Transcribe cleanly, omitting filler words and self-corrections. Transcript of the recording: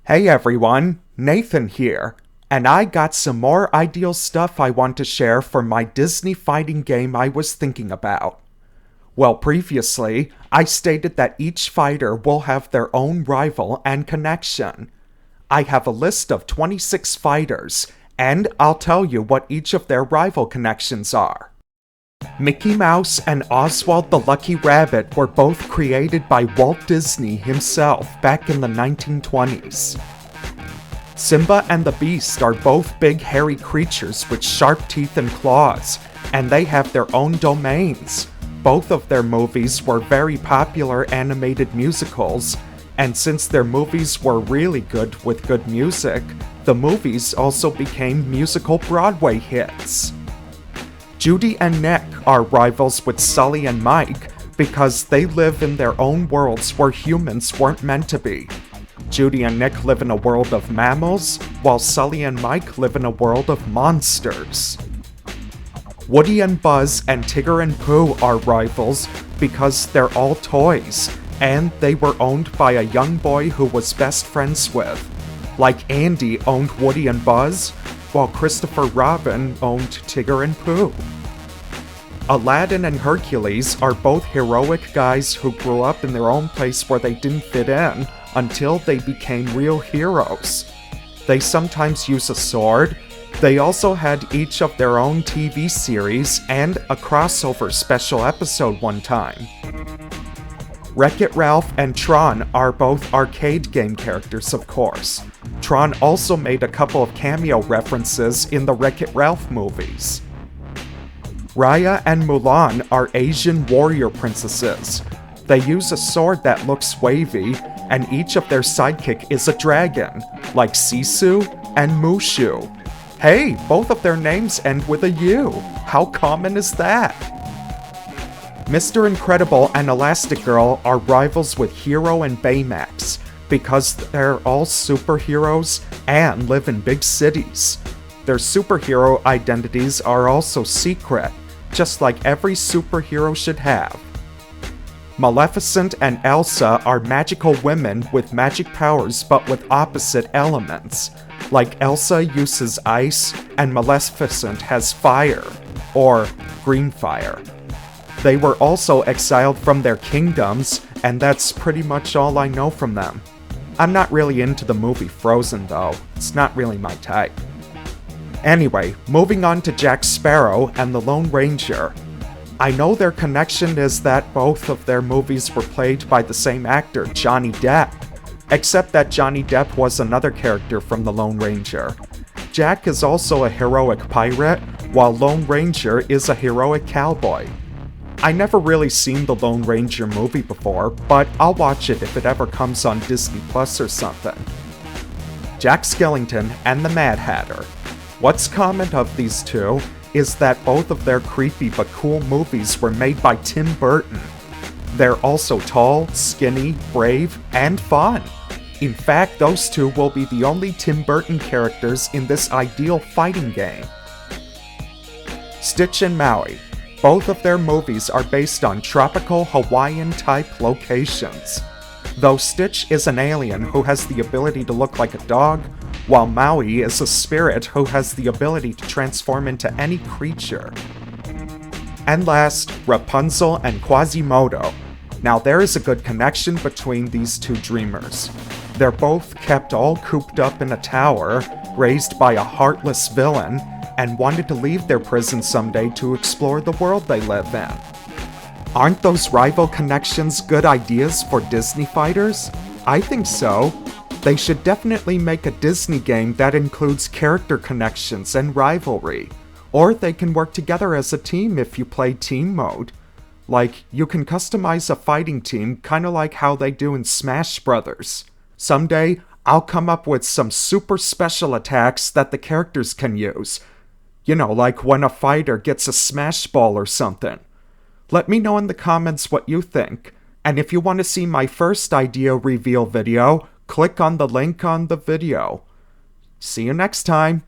Hey everyone, Nathan here, and I got some more ideal stuff I want to share for my Disney fighting game I was thinking about. Well, previously, I stated that each fighter will have their own rival and connection. I have a list of 26 fighters, and I'll tell you what each of their rival connections are. Mickey Mouse and Oswald the Lucky Rabbit were both created by Walt Disney himself back in the 1920s. Simba and the Beast are both big hairy creatures with sharp teeth and claws, and they have their own domains. Both of their movies were very popular animated musicals, and since their movies were really good with good music, the movies also became musical Broadway hits. Judy and Nick are rivals with Sully and Mike because they live in their own worlds where humans weren't meant to be. Judy and Nick live in a world of mammals, while Sully and Mike live in a world of monsters. Woody and Buzz and Tigger and Pooh are rivals because they're all toys, and they were owned by a young boy who was best friends with. Like Andy owned Woody and Buzz, while Christopher Robin owned Tigger and Pooh. Aladdin and Hercules are both heroic guys who grew up in their own place where they didn't fit in until they became real heroes. They sometimes use a sword. They also had each of their own TV series and a crossover special episode one time. Wreck-It Ralph and Tron are both arcade game characters, of course. Tron also made a couple of cameo references in the Wreck-It Ralph movies. Raya and Mulan are Asian warrior princesses. They use a sword that looks wavy, and each of their sidekick is a dragon, like Sisu and Mushu. Hey, both of their names end with a U. How common is that? Mr. Incredible and Elastigirl are rivals with Hero and Baymax because they're all superheroes and live in big cities. Their superhero identities are also secret, just like every superhero should have. Maleficent and Elsa are magical women with magic powers but with opposite elements. Like Elsa uses ice and Maleficent has fire, or green fire. They were also exiled from their kingdoms, and that's pretty much all I know from them. I'm not really into the movie Frozen though, it's not really my type. Anyway, moving on to Jack Sparrow and the Lone Ranger. I know their connection is that both of their movies were played by the same actor, Johnny Depp, except that Johnny Depp was another character from the Lone Ranger. Jack is also a heroic pirate, while Lone Ranger is a heroic cowboy. I never really seen the Lone Ranger movie before, but I'll watch it if it ever comes on Disney Plus or something. Jack Skellington and the Mad Hatter. What's common of these two is that both of their creepy but cool movies were made by Tim Burton. They're also tall, skinny, brave, and fun. In fact, those two will be the only Tim Burton characters in this ideal fighting game. Stitch and Maui. Both of their movies are based on tropical Hawaiian-type locations. Though Stitch is an alien who has the ability to look like a dog, while Maui is a spirit who has the ability to transform into any creature. And last, Rapunzel and Quasimodo. Now there is a good connection between these two dreamers. They're both kept all cooped up in a tower, raised by a heartless villain, and wanted to leave their prison someday to explore the world they live in. Aren't those rival connections good ideas for Disney fighters? I think so. They should definitely make a Disney game that includes character connections and rivalry. Or they can work together as a team if you play team mode. Like, you can customize a fighting team kinda like how they do in Smash Brothers. Someday, I'll come up with some super special attacks that the characters can use. You know, like when a fighter gets a smash ball or something. Let me know in the comments what you think. And if you want to see my first idea reveal video, click on the link on the video. See you next time.